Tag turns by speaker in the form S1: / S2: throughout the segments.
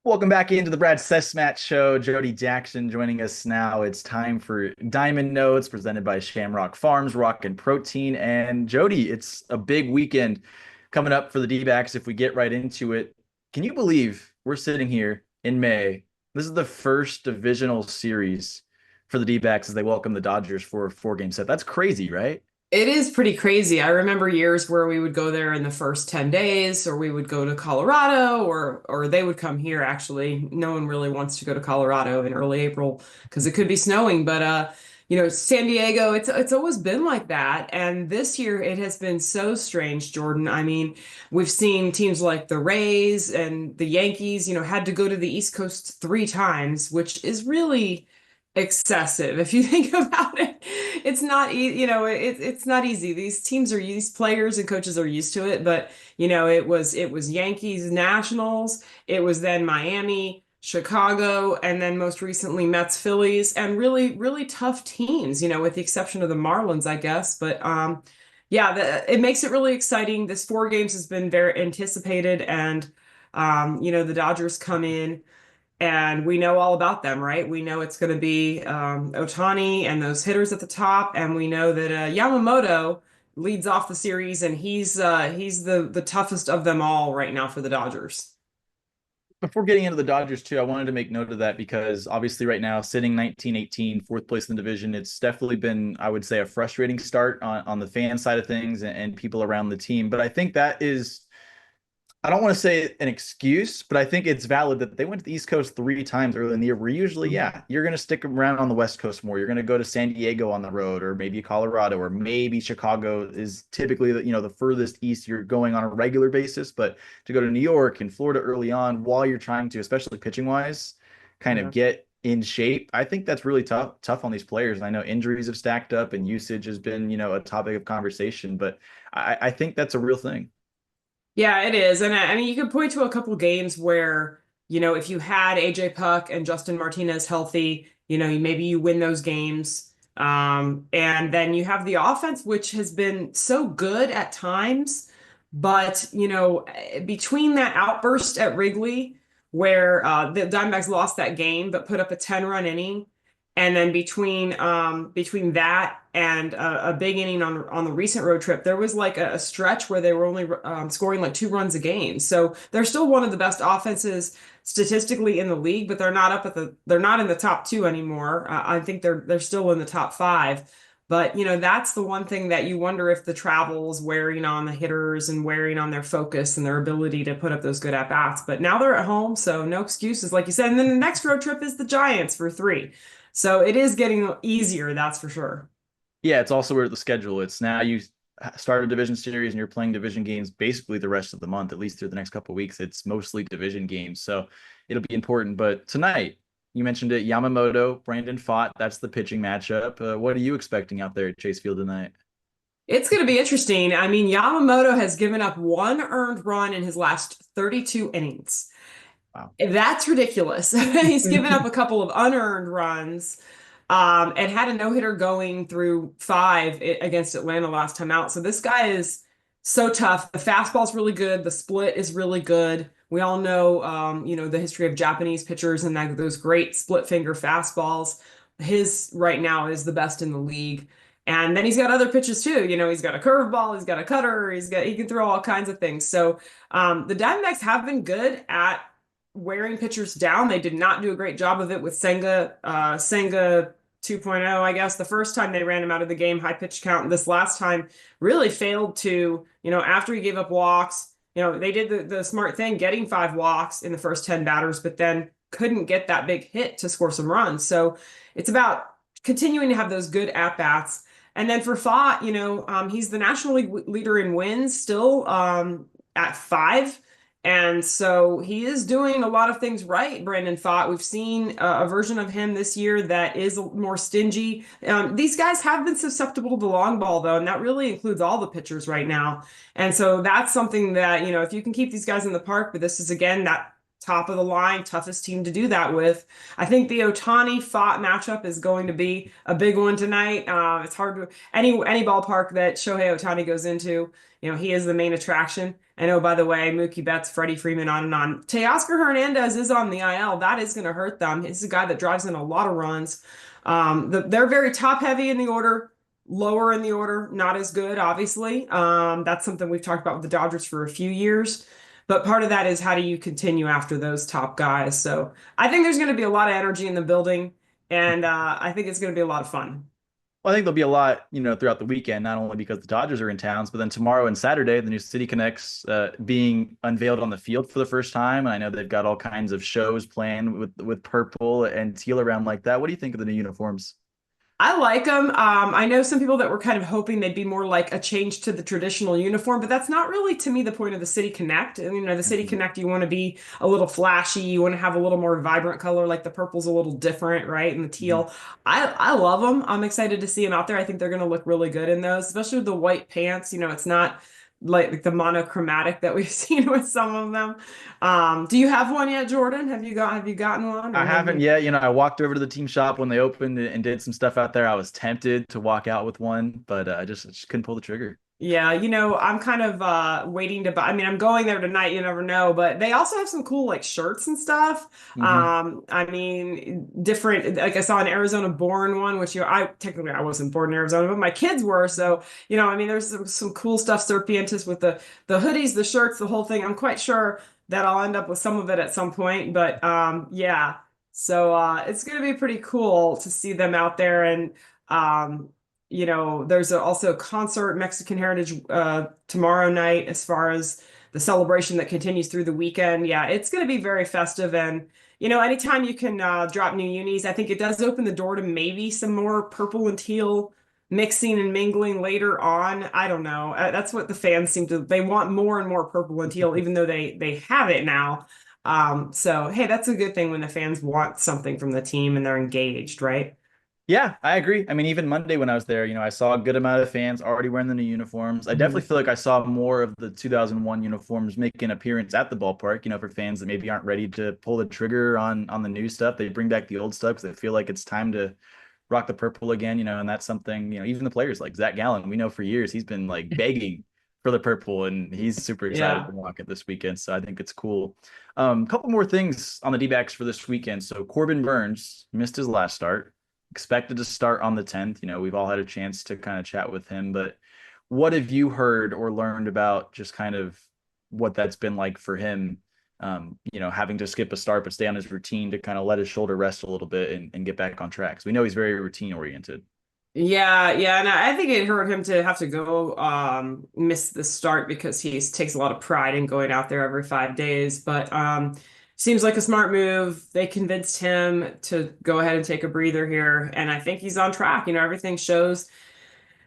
S1: Welcome back into the Brad Sesmat Show. Jody Jackson joining us now. It's time for Diamond Notes presented by Shamrock Farms, Rock and Protein. And Jody, it's a big weekend coming up for the D-backs if we get right into it. Can you believe we're sitting here in May? This is the first divisional series for the D-backs as they welcome the Dodgers for a four-game set. That's crazy, right?
S2: It is pretty crazy. I remember years where we would go there in the first 10 days, or we would go to Colorado, or they would come here actually. No one really wants to go to Colorado in early April because it could be snowing, but San Diego, it's always been like that. And this year it has been so strange, Jordan. I mean, we've seen teams like the Rays and the Yankees, had to go to the East Coast three times, which is really excessive if you think about it. It's not it's not easy. These players and coaches are used to it, but it was Yankees Nationals, it was then Miami, Chicago, and then most recently Mets Phillies, and really really tough teams, with the exception of the Marlins, I guess. But yeah, it makes it really exciting. This four games has been very anticipated, and the Dodgers come in and we know all about them, right? We know it's going to be Ohtani and those hitters at the top, and we know that Yamamoto leads off the series, and he's the toughest of them all right now for the Dodgers.
S1: Before getting into the Dodgers too, I wanted to make note of that because obviously right now sitting 19-18, fourth place in the division, it's definitely been, I would say, a frustrating start on the fan side of things and people around the team. But I think that is, I don't want to say an excuse, but I think it's valid that they went to the East Coast three times early in the year. Where usually, yeah, you're going to stick around on the West Coast more. You're going to go to San Diego on the road, or maybe Colorado, or maybe Chicago is typically the furthest east you're going on a regular basis. But to go to New York and Florida early on, while you're trying to, especially pitching wise, kind of
S2: Yeah.
S1: get in shape, I think that's really tough on these players. And I know injuries have stacked up and usage has been a topic of conversation, but I think that's a real thing.
S2: Yeah, it is. And I mean, you could point to a couple games where, if you had AJ Puck and Justin Martinez healthy, maybe you win those games. And then you have the offense, which has been so good at times. But, between that outburst at Wrigley, where the Diamondbacks lost that game but put up a 10-run inning, and then between that and a big inning on the recent road trip, there was like a stretch where they were only scoring like 2 runs a game. So they're still one of the best offenses statistically in the league, but they're not in the top two anymore. I think they're still in the top five. But that's the one thing that you wonder if the travel is wearing on the hitters and wearing on their focus and their ability to put up those good at bats. But now they're at home, so no excuses, like you said. And then the next road trip is the Giants for three. So it is getting easier, that's for sure.
S1: Yeah, it's also where the schedule. It's now you start a division series and you're playing division games basically the rest of the month, at least through the next couple of weeks. It's mostly division games, so it'll be important. But tonight, you mentioned it, Yamamoto, Brandon Pfaadt. That's the pitching matchup. What are you expecting out there at Chase Field tonight?
S2: It's going to be interesting. I mean, Yamamoto has given up one earned run in his last 32 innings.
S1: Wow.
S2: That's ridiculous. He's given up a couple of unearned runs, and had a no-hitter going through five against Atlanta last time out. So this guy is so tough. The fastball's really good. The split is really good. We all know, the history of Japanese pitchers and those great split finger fastballs. His right now is the best in the league. And then he's got other pitches too. He's got a curveball, he's got a cutter, he can throw all kinds of things. So the Diamondbacks have been good at wearing pitchers down. They did not do a great job of it with Senga 2.0, I guess. The first time they ran him out of the game, high pitch count. This last time really failed to, after he gave up walks, they did the smart thing, getting 5 walks in the first 10 batters, but then couldn't get that big hit to score some runs. So it's about continuing to have those good at bats. And then for Fott, he's the National League leader in wins still, at 5. And so he is doing a lot of things right, Brandon Pfaadt. We've seen a version of him this year that is more stingy. These guys have been susceptible to the long ball, though, and that really includes all the pitchers right now. And so that's something that, if you can keep these guys in the park, but this is, again, that top of the line, toughest team to do that with. I think the Otani Fott matchup is going to be a big one tonight. It's hard to any ballpark that Shohei Otani goes into, he is the main attraction. And oh, by the way, Mookie Betts, Freddie Freeman, on and on. Teoscar Hernandez is on the IL. That is going to hurt them. He's a guy that drives in a lot of runs. They're very top heavy in the order. Lower in the order, not as good, obviously. That's something we've talked about with the Dodgers for a few years. But part of that is how do you continue after those top guys? So I think there's going to be a lot of energy in the building, and I think it's going to be a lot of fun.
S1: Well, I think there'll be a lot, throughout the weekend, not only because the Dodgers are in towns, but then tomorrow and Saturday, the new City Connects being unveiled on the field for the first time. And I know they've got all kinds of shows planned with purple and teal around like that. What do you think of the new uniforms?
S2: I like them. I know some people that were kind of hoping they'd be more like a change to the traditional uniform, but that's not really, to me, the point of the City Connect. And, the City
S1: Mhm.
S2: Connect, you want to be a little flashy, you want to have a little more vibrant color, like the purple's a little different, right? And the
S1: Mhm.
S2: teal. I love them. I'm excited to see them out there. I think they're going to look really good in those, especially with the white pants. It's not like the monochromatic that we've seen with some of them. Do you have one yet, Jordan? Have you gotten one,
S1: I
S2: or have
S1: haven't
S2: you?
S1: yet. I walked over to the team shop when they opened and did some stuff out there. I was tempted to walk out with one, but I just couldn't pull the trigger.
S2: Yeah, I'm kind of waiting to buy. I mean, I'm going there tonight, you never know, but they also have some cool like shirts and stuff.
S1: Hmm.
S2: I mean, different like I saw an Arizona born one, which I wasn't born in Arizona, but my kids were. So, I mean, there's some cool stuff, Serpientes with the hoodies, the shirts, the whole thing. I'm quite sure that I'll end up with some of it at some point, but yeah. So it's gonna be pretty cool to see them out there and um there's also a concert, Mexican Heritage, tomorrow night as far as the celebration that continues through the weekend. Yeah, it's going to be very festive. And, anytime you can drop new unis, I think it does open the door to maybe some more purple and teal mixing and mingling later on. I don't know. That's what the fans they want more and more purple and teal, even though they have it now. So, hey, that's a good thing when the fans want something from the team and they're engaged, right?
S1: Yeah, I agree. I mean, even Monday when I was there, I saw a good amount of fans already wearing the new uniforms. I definitely
S2: Mhm.
S1: feel like I saw more of the 2001 uniforms make an appearance at the ballpark, for fans that maybe aren't ready to pull the trigger on the new stuff. They bring back the old stuff because they feel like it's time to rock the purple again, and that's something, even the players like Zach Gallen, we know for years he's been like begging for the purple and he's super excited
S2: Yeah.
S1: to rock it this weekend. So I think it's cool. A couple more things on the D-backs for this weekend. So Corbin Burns missed his last start, expected to start on the 10th. We've all had a chance to kind of chat with him, but what have you heard or learned about just kind of what that's been like for him? Having to skip a start but stay on his routine to kind of let his shoulder rest a little bit and get back on track. So we know he's very routine oriented.
S2: Yeah, and I think it hurt him to have to go miss the start because he takes a lot of pride in going out there every 5 days. But seems like a smart move. They convinced him to go ahead and take a breather here, and I think he's on track. Everything shows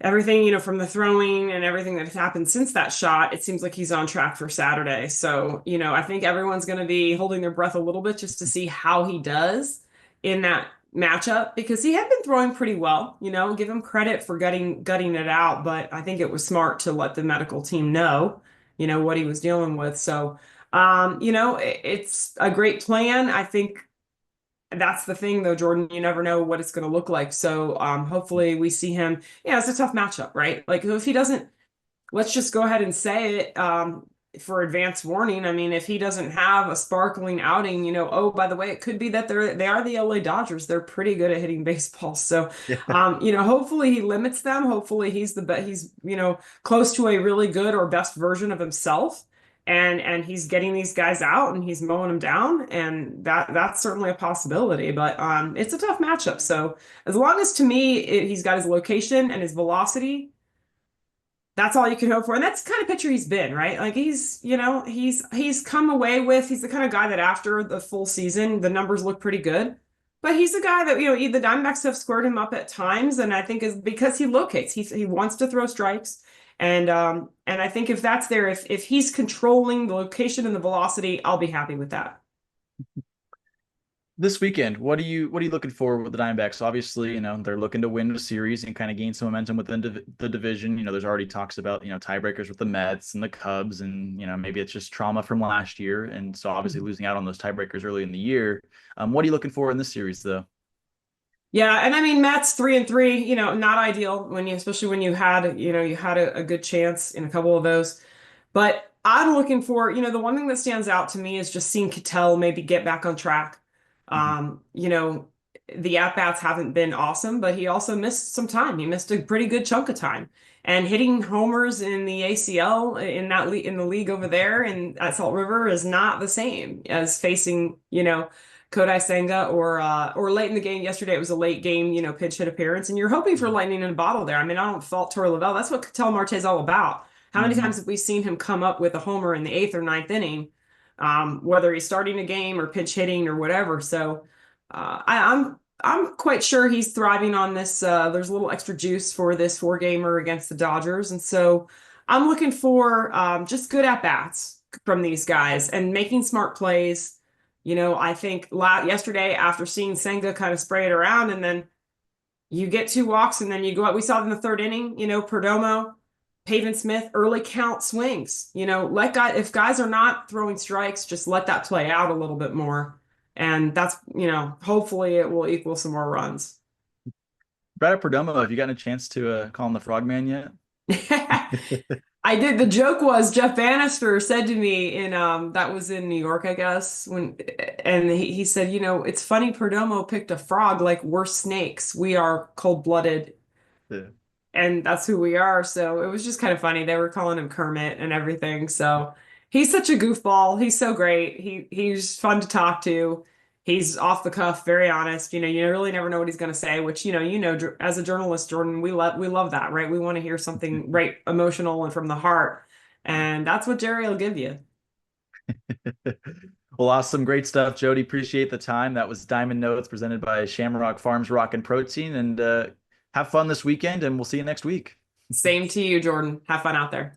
S2: everything, from the throwing and everything that has happened since that shot, it seems like he's on track for Saturday. So, I think everyone's going to be holding their breath a little bit just to see how he does in that matchup because he had been throwing pretty well, give him credit for gutting it out, but I think it was smart to let the medical team know, what he was dealing with. So, it's a great plan. I think that's the thing though, Jordan, you never know what it's going to look like. So hopefully we see him. Yeah, it's a tough matchup, right? Like if he doesn't, let's just go ahead and say it for advance warning. I mean, if he doesn't have a sparkling outing, oh, by the way, it could be that they are the LA Dodgers. They're pretty good at hitting baseball. So
S1: Yeah.
S2: hopefully he limits them. Hopefully he's the best, he's, close to a really good or best version of himself. And he's getting these guys out and he's mowing them down. And that's certainly a possibility. But it's a tough matchup. So as long as to me he's got his location and his velocity, that's all you can hope for. And that's the kind of pitcher he's been, right? Like he's come away with, he's the kind of guy that after the full season, the numbers look pretty good. But he's a guy that, the Diamondbacks have squared him up at times, and I think is because he locates. He wants to throw strikes. And I think if that's there, if he's controlling the location and the velocity, I'll be happy with that.
S1: this weekend, what are you looking for with the Diamondbacks? Obviously, they're looking to win the series and kind of gain some momentum within the division. There's already talks about, tiebreakers with the Mets and the Cubs, and maybe it's just trauma from last year. And so obviously losing out on those tiebreakers early in the year. What are you looking for in this series though?
S2: Yeah, and I mean Matt's 3-3, not ideal when especially when you had a good chance in a couple of those. But I'm looking for, the one thing that stands out to me is just seeing Cattell maybe get back on track.
S1: Mhm.
S2: The at-bats haven't been awesome, but he also missed some time. He missed a pretty good chunk of time. And hitting homers in the ACL in the league over there and at Salt River is not the same as facing, Kodai Senga or late in the game yesterday. It was a late game, pinch hit appearance, and you're hoping for lightning in a bottle there. I mean, I don't fault Torey Lovell. That's what Ketel Marte is all about. How many times
S1: Mhm.
S2: have we seen him come up with a homer in the eighth or ninth inning, whether he's starting a game or pinch hitting or whatever? So I'm quite sure he's thriving on this. There's a little extra juice for this four-gamer against the Dodgers, and so I'm looking for just good at bats from these guys and making smart plays. I think yesterday after seeing Senga kind of spray it around, and then you get two walks, and then you go out. We saw it in the third inning. Perdomo, Pavin Smith, early count swings. Let guy if guys are not throwing strikes, just let that play out a little bit more, and that's hopefully it will equal some more runs.
S1: Brad Perdomo, have you gotten a chance to call him the Frogman yet?
S2: I did. The joke was Jeff Bannister said to me in that was in New York, I guess, and he said, it's funny Perdomo picked a frog like we're snakes. We are cold-blooded
S1: Yeah.
S2: and that's who we are. So it was just kind of funny. They were calling him Kermit and everything. So he's such a goofball. He's so great. He's fun to talk to. He's off the cuff, very honest. You really never know what he's going to say, which as a journalist, Jordan, we love that, right? We want to hear something right emotional and from the heart. And that's what Jerry will give you.
S1: Well, awesome. Great stuff, Jody. Appreciate the time. That was Diamond Notes presented by Shamrock Farms Rock and Protein. And have fun this weekend, and we'll see you next week.
S2: Same to you, Jordan. Have fun out there.